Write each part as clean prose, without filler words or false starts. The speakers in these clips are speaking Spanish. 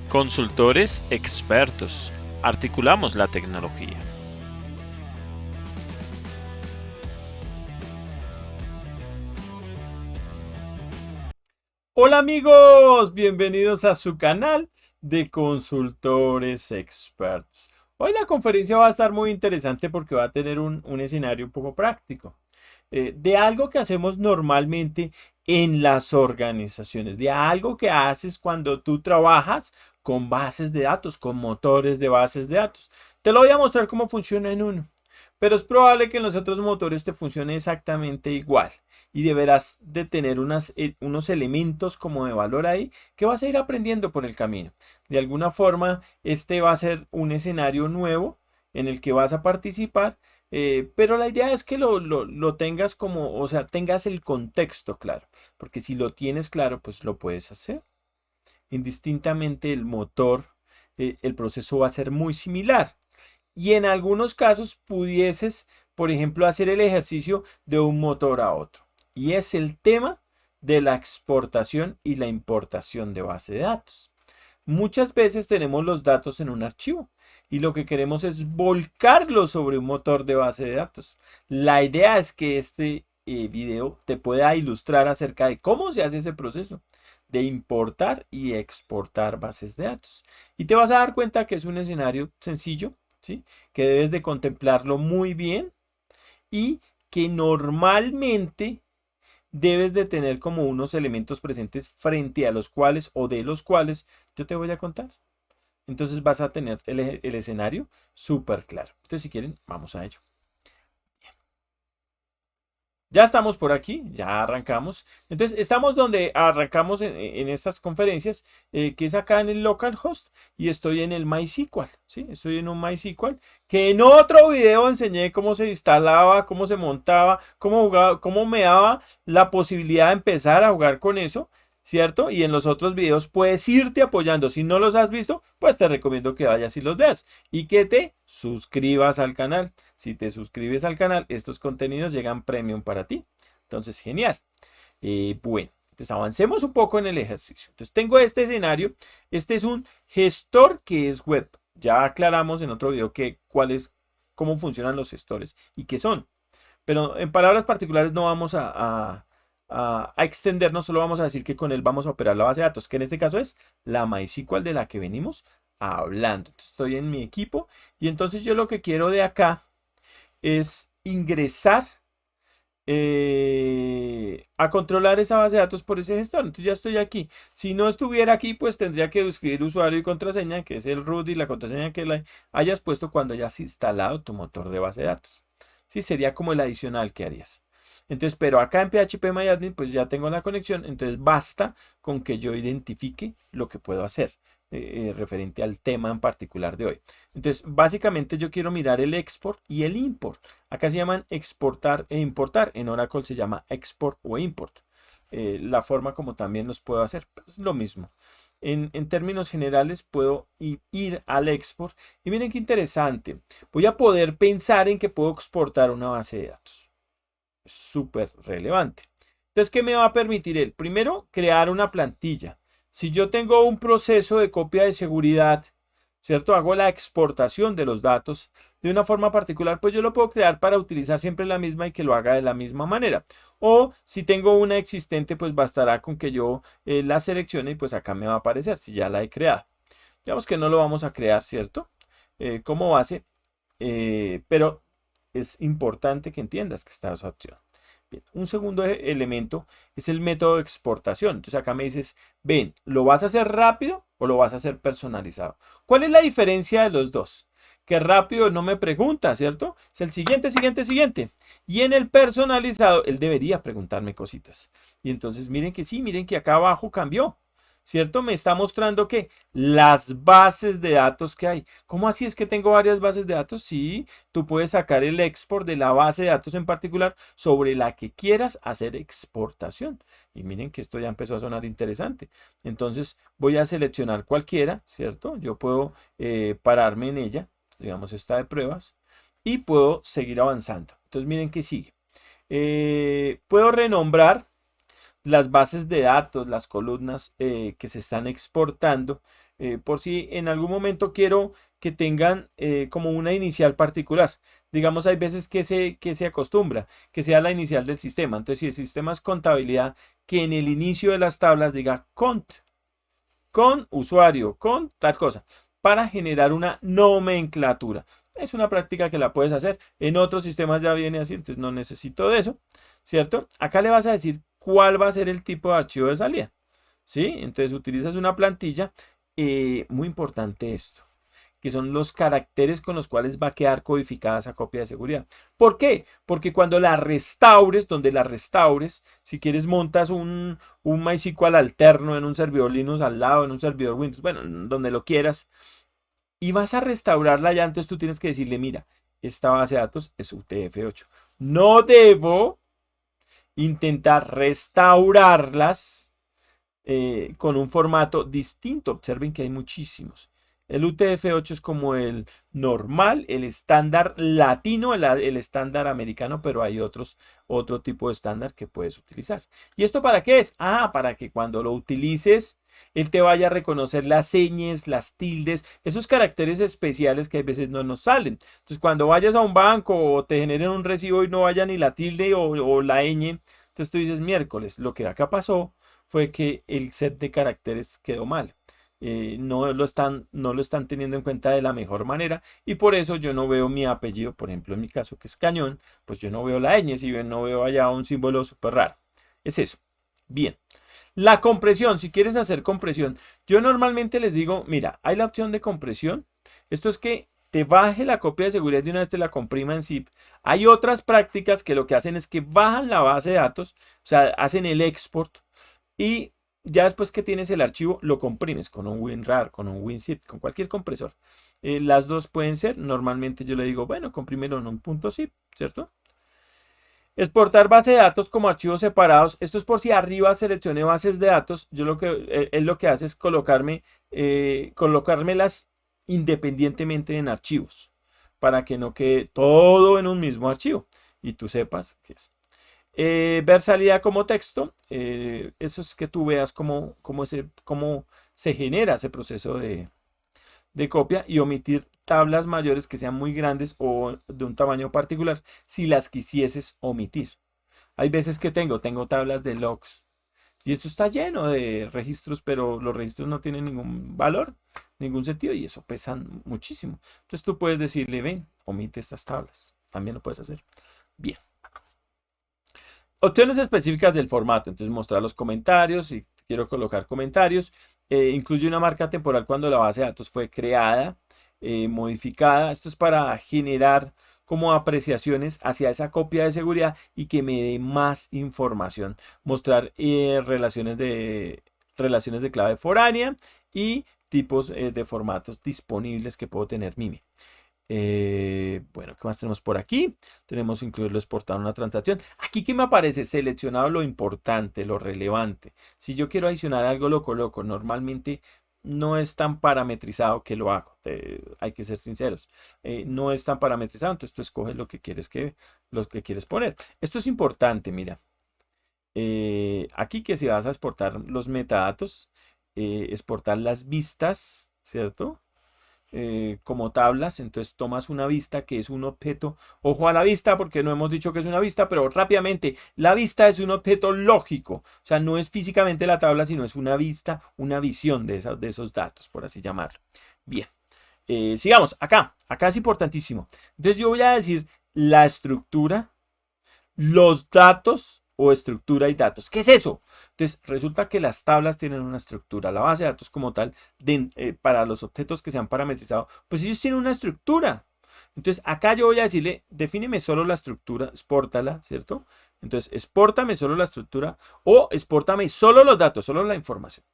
Consultores expertos. Articulamos la tecnología. Hola amigos, bienvenidos a su canal de consultores expertos. Hoy la conferencia va a estar muy interesante porque va a tener un escenario un poco práctico de algo que hacemos normalmente en las organizaciones, de algo que haces cuando tú trabajas con bases de datos, con motores de bases de datos. Te lo voy a mostrar cómo funciona en uno, pero es probable que en los otros motores te funcione exactamente igual y deberás de tener unos elementos como de valor ahí que vas a ir aprendiendo por el camino. De alguna forma, este va a ser un escenario nuevo en el que vas a participar, pero la idea es que lo tengas como, o sea, tengas el contexto claro, porque si lo tienes claro, pues lo puedes hacer. Indistintamente el motor, el proceso va a ser muy similar. Y en algunos casos pudieses, por ejemplo, hacer el ejercicio de un motor a otro. Y es el tema de la exportación y la importación de base de datos. Muchas veces tenemos los datos en un archivo y lo que queremos es volcarlo sobre un motor de base de datos. La idea es que este video te pueda ilustrar acerca de cómo se hace ese proceso de importar y exportar bases de datos. Y te vas a dar cuenta que es un escenario sencillo, ¿sí? Que debes de contemplarlo muy bien y que normalmente debes de tener como unos elementos presentes frente a los cuales o de los cuales yo te voy a contar. Entonces vas a tener el escenario súper claro. Entonces si quieren, vamos a ello. Ya estamos por aquí, ya arrancamos. Entonces, estamos donde arrancamos en estas conferencias, que es acá en el localhost, y estoy en el MySQL, ¿sí? Estoy en un MySQL, que en otro video enseñé cómo se instalaba, cómo se montaba, cómo jugaba, cómo me daba la posibilidad de empezar a jugar con eso, ¿cierto? Y en los otros videos puedes irte apoyando. Si no los has visto, pues te recomiendo que vayas y los veas y que te suscribas al canal. Si te suscribes al canal, estos contenidos llegan premium para ti. Entonces, genial. Bueno, entonces avancemos un poco en el ejercicio. Entonces, tengo este escenario. Este es un gestor que es web. Ya aclaramos en otro video cómo funcionan los gestores y qué son. Pero en palabras particulares no vamos a extendernos, solo vamos a decir que con él vamos a operar la base de datos, que en este caso es la MySQL de la que venimos hablando. Entonces, estoy en mi equipo y entonces yo lo que quiero de acá es ingresar a controlar esa base de datos por ese gestor. Entonces ya estoy aquí. Si no estuviera aquí, pues tendría que escribir usuario y contraseña, que es el root y la contraseña que la hayas puesto cuando hayas instalado tu motor de base de datos. Sí, sería como el adicional que harías. Entonces, pero acá en PHP pues ya tengo la conexión, entonces basta con que yo identifique lo que puedo hacer referente al tema en particular de hoy. Entonces, básicamente yo quiero mirar el export y el import. Acá se llaman exportar e importar. En Oracle se llama export o import. La forma como también los puedo hacer pues, es lo mismo. En términos generales puedo ir al export y miren qué interesante. Voy a poder pensar en que puedo exportar una base de datos. Es súper relevante. Entonces, ¿qué me va a permitir él? Primero, crear una plantilla. Si yo tengo un proceso de copia de seguridad, ¿cierto? Hago la exportación de los datos de una forma particular, pues yo lo puedo crear para utilizar siempre la misma y que lo haga de la misma manera. O si tengo una existente, pues bastará con que yo la seleccione y pues acá me va a aparecer si ya la he creado. Digamos que no lo vamos a crear, ¿cierto? Como base, pero es importante que entiendas que está esa opción. Bien, un segundo elemento es el método de exportación. Entonces acá me dices, ven, ¿lo vas a hacer rápido o lo vas a hacer personalizado? ¿Cuál es la diferencia de los dos? Que rápido no me pregunta, ¿cierto? Es el siguiente, siguiente, siguiente. Y en el personalizado, él debería preguntarme cositas. Y entonces miren que sí, miren que acá abajo cambió. ¿Cierto? Me está mostrando que las bases de datos que hay. ¿Cómo así es que tengo varias bases de datos? Sí, tú puedes sacar el export de la base de datos en particular sobre la que quieras hacer exportación. Y miren que esto ya empezó a sonar interesante. Entonces voy a seleccionar cualquiera, ¿cierto? Yo puedo pararme en ella, digamos esta de pruebas, y puedo seguir avanzando. Entonces miren que sigue. Puedo renombrar las bases de datos, las columnas que se están exportando por si en algún momento quiero que tengan como una inicial particular. Digamos, hay veces que se acostumbra, que sea la inicial del sistema. Entonces, si el sistema es contabilidad, que en el inicio de las tablas diga cont, con usuario, con tal cosa, para generar una nomenclatura. Es una práctica que la puedes hacer. En otros sistemas ya viene así, entonces no necesito de eso, ¿cierto? Acá le vas a decir cuál va a ser el tipo de archivo de salida, ¿sí? Entonces utilizas una plantilla. Muy importante esto, que son los caracteres con los cuales va a quedar codificada esa copia de seguridad. ¿Por qué? Porque cuando la restaures, donde la restaures, si quieres montas un MySQL alterno en un servidor Linux al lado, en un servidor Windows, bueno, donde lo quieras, y vas a restaurarla ya, entonces tú tienes que decirle, mira, esta base de datos es UTF-8. No debo intentar restaurarlas con un formato distinto. Observen que hay muchísimos. El UTF-8 es como el normal, el estándar latino, el estándar americano, pero hay otro tipo de estándar que puedes utilizar. ¿Y esto para qué es? Ah, para que cuando lo utilices, él te vaya a reconocer las señas, las tildes, esos caracteres especiales que a veces no nos salen. Entonces, cuando vayas a un banco o te generen un recibo y no vaya ni la tilde o la ñ, entonces tú dices miércoles. Lo que acá pasó fue que el set de caracteres quedó mal. No lo están teniendo en cuenta de la mejor manera y por eso yo no veo mi apellido, por ejemplo en mi caso que es Cañón, pues yo no veo la ñ, si no veo allá un símbolo súper raro. Es eso. Bien. La compresión, si quieres hacer compresión, yo normalmente les digo, mira, hay la opción de compresión. Esto es que te baje la copia de seguridad de una vez te la comprima en zip. Hay otras prácticas que lo que hacen es que bajan la base de datos, o sea, hacen el export y ya después que tienes el archivo, lo comprimes con un WinRAR, con un WinZip, con cualquier compresor. Las dos pueden ser. Normalmente yo le digo, bueno, comprímelo en un punto zip, ¿cierto? Exportar base de datos como archivos separados. Esto es por si arriba seleccioné bases de datos. Yo él lo que hace es colocármelas independientemente en archivos. Para que no quede todo en un mismo archivo. Y tú sepas qué es. Ver salida como texto, eso es que tú veas cómo se genera ese proceso de copia y omitir tablas mayores que sean muy grandes o de un tamaño particular si las quisieses omitir. Hay veces que tengo tablas de logs y eso está lleno de registros, pero los registros no tienen ningún valor, ningún sentido y eso pesan muchísimo. Entonces tú puedes decirle, ven, omite estas tablas. También lo puedes hacer. Bien. Opciones específicas del formato. Entonces mostrar los comentarios. Si quiero colocar comentarios. Incluye una marca temporal cuando la base de datos fue creada, modificada. Esto es para generar como apreciaciones hacia esa copia de seguridad y que me dé más información. Mostrar relaciones de clave foránea y tipos de formatos disponibles que puedo tener Mime. Bueno, ¿qué más tenemos por aquí? Tenemos incluirlo exportado en una transacción. Aquí que me aparece seleccionado lo importante, lo relevante. Si yo quiero adicionar algo, lo coloco. Normalmente no es tan parametrizado que lo hago. Hay que ser sinceros. No es tan parametrizado, entonces tú escoges lo que quieres poner. Esto es importante, mira. Aquí que si vas a exportar los metadatos, exportar las vistas, ¿cierto? Como tablas, entonces tomas una vista que es un objeto, ojo a la vista porque no hemos dicho que es una vista, pero rápidamente, la vista es un objeto lógico, o sea, no es físicamente la tabla, sino es una vista, una visión de esos datos, por así llamarlo. Bien, sigamos, acá es importantísimo. Entonces yo voy a decir la estructura, los datos o estructura y datos. ¿Qué es eso? Entonces, resulta que las tablas tienen una estructura. La base de datos como tal, para los objetos que se han parametrizado, pues ellos tienen una estructura. Entonces, acá yo voy a decirle, defíneme solo la estructura, expórtala, ¿cierto? Entonces, expórtame solo la estructura o expórtame solo los datos, solo la información.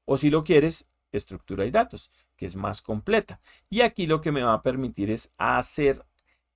O si lo quieres, estructura y datos, que es más completa. Y aquí lo que me va a permitir es hacer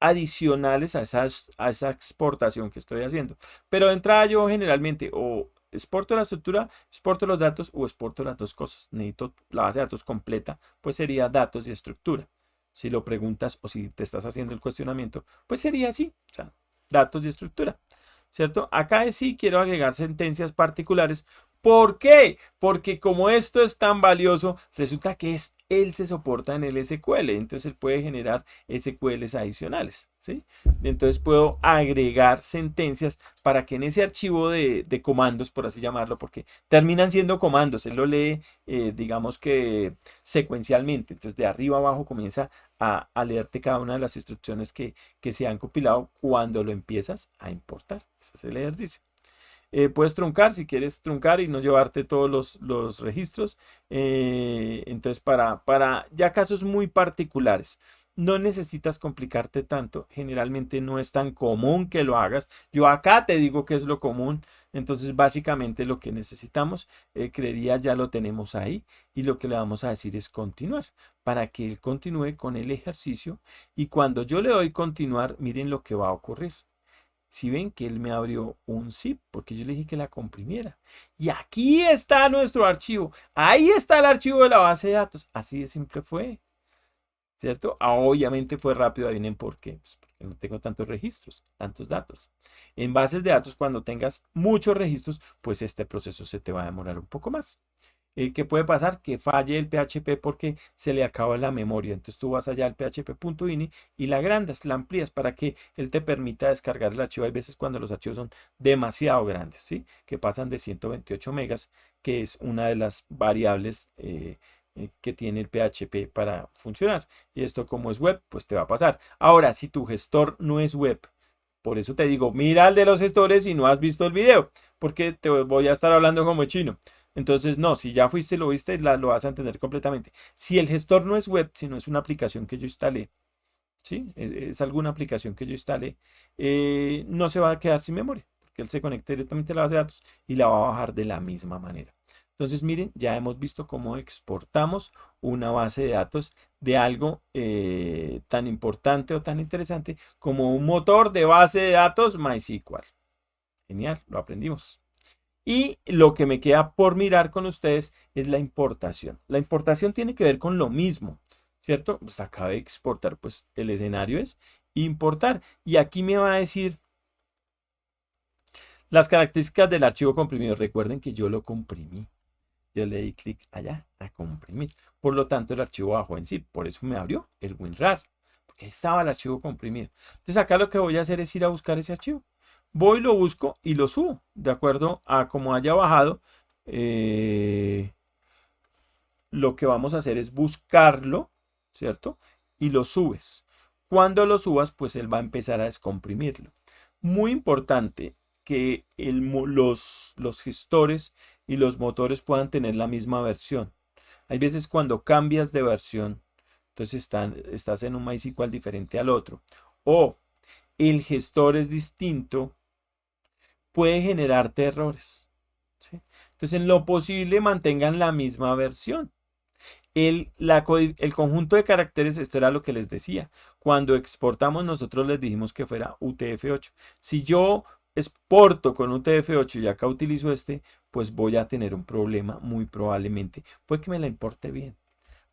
adicionales a esa exportación que estoy haciendo. Pero de entrada yo generalmente o exporto la estructura, exporto los datos o exporto las dos cosas. Necesito la base de datos completa, pues sería datos y estructura. Si lo preguntas o si te estás haciendo el cuestionamiento, pues sería así, o sea, datos y estructura. ¿Cierto? Acá sí quiero agregar sentencias particulares ¿Por qué? Porque como esto es tan valioso, resulta que él se soporta en el SQL, entonces él puede generar SQLs adicionales, ¿sí? Entonces puedo agregar sentencias para que en ese archivo de comandos, por así llamarlo, porque terminan siendo comandos, él lo lee, digamos que secuencialmente, entonces de arriba abajo comienza a leerte cada una de las instrucciones que se han compilado cuando lo empiezas a importar. Ese es el ejercicio. Puedes truncar si quieres truncar y no llevarte todos los registros. Entonces, para ya casos muy particulares, no necesitas complicarte tanto. Generalmente no es tan común que lo hagas. Yo acá te digo que es lo común. Entonces, básicamente lo que necesitamos, creería ya lo tenemos ahí. Y lo que le vamos a decir es continuar para que él continúe con el ejercicio. Y cuando yo le doy continuar, miren lo que va a ocurrir. Si ven que él me abrió un zip, porque yo le dije que la comprimiera. Y aquí está nuestro archivo. Ahí está el archivo de la base de datos. Así de simple fue. ¿Cierto? Obviamente fue rápido. Adivinen por qué. Pues porque no tengo tantos registros, tantos datos. En bases de datos, cuando tengas muchos registros, pues este proceso se te va a demorar un poco más. ¿Qué puede pasar? Que falle el PHP porque se le acaba la memoria. Entonces tú vas allá al php.ini y la agrandas, la amplías para que él te permita descargar el archivo. Hay veces cuando los archivos son demasiado grandes, ¿sí? Que pasan de 128 megas, que es una de las variables que tiene el PHP para funcionar. Y esto como es web, pues te va a pasar. Ahora, si tu gestor no es web, por eso te digo, mira el de los gestores y no has visto el video, porque te voy a estar hablando como chino. Entonces, no, si ya fuiste y lo viste, lo vas a entender completamente. Si el gestor no es web, sino es una aplicación que yo instalé, ¿sí? Es alguna aplicación que yo instalé, no se va a quedar sin memoria, porque él se conecta directamente a la base de datos y la va a bajar de la misma manera. Entonces, miren, ya hemos visto cómo exportamos una base de datos de algo tan importante o tan interesante como un motor de base de datos MySQL. Genial, lo aprendimos. Y lo que me queda por mirar con ustedes es la importación. La importación tiene que ver con lo mismo, ¿cierto? Pues acabé de exportar, pues el escenario es importar. Y aquí me va a decir las características del archivo comprimido. Recuerden que yo lo comprimí. Yo le di clic allá a comprimir. Por lo tanto, el archivo bajó en zip. Por eso me abrió el WinRAR. Porque ahí estaba el archivo comprimido. Entonces acá lo que voy a hacer es ir a buscar ese archivo. Voy, lo busco y lo subo. De acuerdo a cómo haya bajado. Lo que vamos a hacer es buscarlo, ¿cierto? Y lo subes. Cuando lo subas, pues él va a empezar a descomprimirlo. Muy importante que los gestores y los motores puedan tener la misma versión. Hay veces cuando cambias de versión, entonces estás en un MySQL diferente al otro. O el gestor es distinto, puede generarte errores, ¿sí? Entonces, en lo posible, mantengan la misma versión. El conjunto de caracteres, esto era lo que les decía. Cuando exportamos, nosotros les dijimos que fuera UTF-8. Si yo exporto con UTF-8 y acá utilizo este, pues voy a tener un problema muy probablemente. Puede que me la importe bien,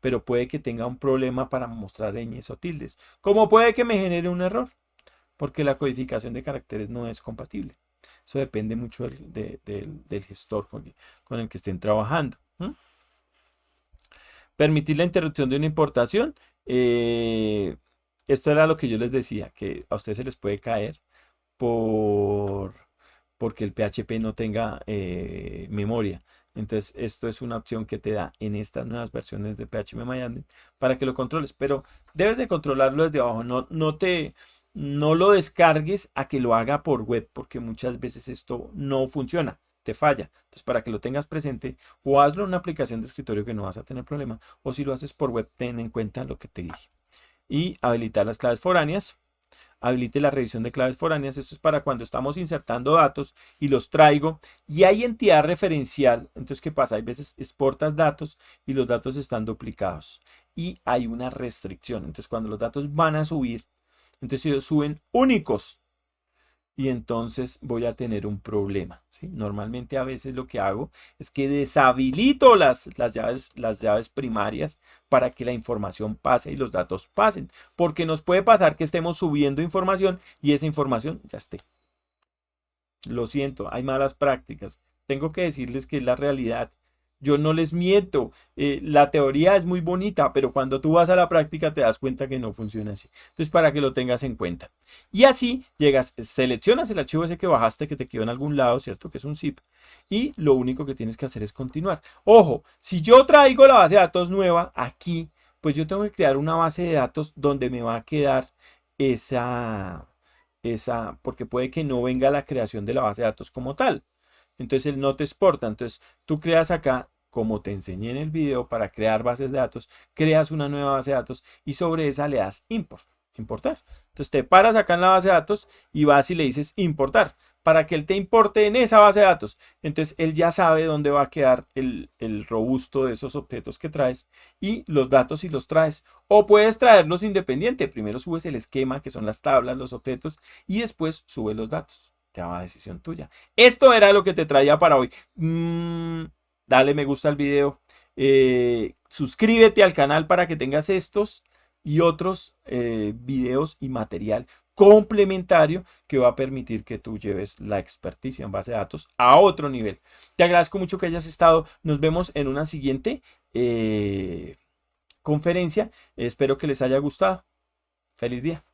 pero puede que tenga un problema para mostrar ñes o tildes. Como puede que me genere un error, porque la codificación de caracteres no es compatible. Eso depende mucho del gestor con el que estén trabajando. Permitir la interrupción de una importación. Esto era lo que yo les decía, que a ustedes se les puede caer porque el PHP no tenga memoria. Entonces, esto es una opción que te da en estas nuevas versiones de PHP MyAdmin para que lo controles. Pero debes de controlarlo desde abajo. No lo descargues a que lo haga por web, porque muchas veces esto no funciona, te falla. Entonces, para que lo tengas presente, o hazlo en una aplicación de escritorio que no vas a tener problema, o si lo haces por web, ten en cuenta lo que te dije. Y habilitar las claves foráneas. Habilite la revisión de claves foráneas. Esto es para cuando estamos insertando datos y los traigo y hay entidad referencial. Entonces, ¿qué pasa? Hay veces exportas datos y los datos están duplicados y hay una restricción. Entonces, cuando los datos van a subir, entonces ellos suben únicos y entonces voy a tener un problema, ¿sí? Normalmente a veces lo que hago es que deshabilito las llaves primarias para que la información pase y los datos pasen, porque nos puede pasar que estemos subiendo información y esa información ya esté. Lo siento, hay malas prácticas, tengo que decirles que es la realidad. Yo no les miento. La teoría es muy bonita, pero cuando tú vas a la práctica te das cuenta que no funciona así. Entonces, para que lo tengas en cuenta. Y así llegas, seleccionas el archivo ese que bajaste que te quedó en algún lado, ¿cierto? Que es un zip. Y lo único que tienes que hacer es continuar. Ojo, si yo traigo la base de datos nueva aquí, pues yo tengo que crear una base de datos donde me va a quedar porque puede que no venga la creación de la base de datos como tal. Entonces él no te exporta. Entonces tú creas acá, como te enseñé en el video, para crear bases de datos, creas una nueva base de datos y sobre esa le das importar. Entonces te paras acá en la base de datos y vas y le dices importar para que él te importe en esa base de datos. Entonces él ya sabe dónde va a quedar el robusto de esos objetos que traes y los datos si los traes. O puedes traerlos independiente. Primero subes el esquema, que son las tablas, los objetos, y después subes los datos. Ya va a decisión tuya. Esto era lo que te traía para hoy. Dale me gusta al video. Suscríbete al canal para que tengas estos y otros videos y material complementario que va a permitir que tú lleves la experticia en base de datos a otro nivel. Te agradezco mucho que hayas estado. Nos vemos en una siguiente conferencia. Espero que les haya gustado. Feliz día.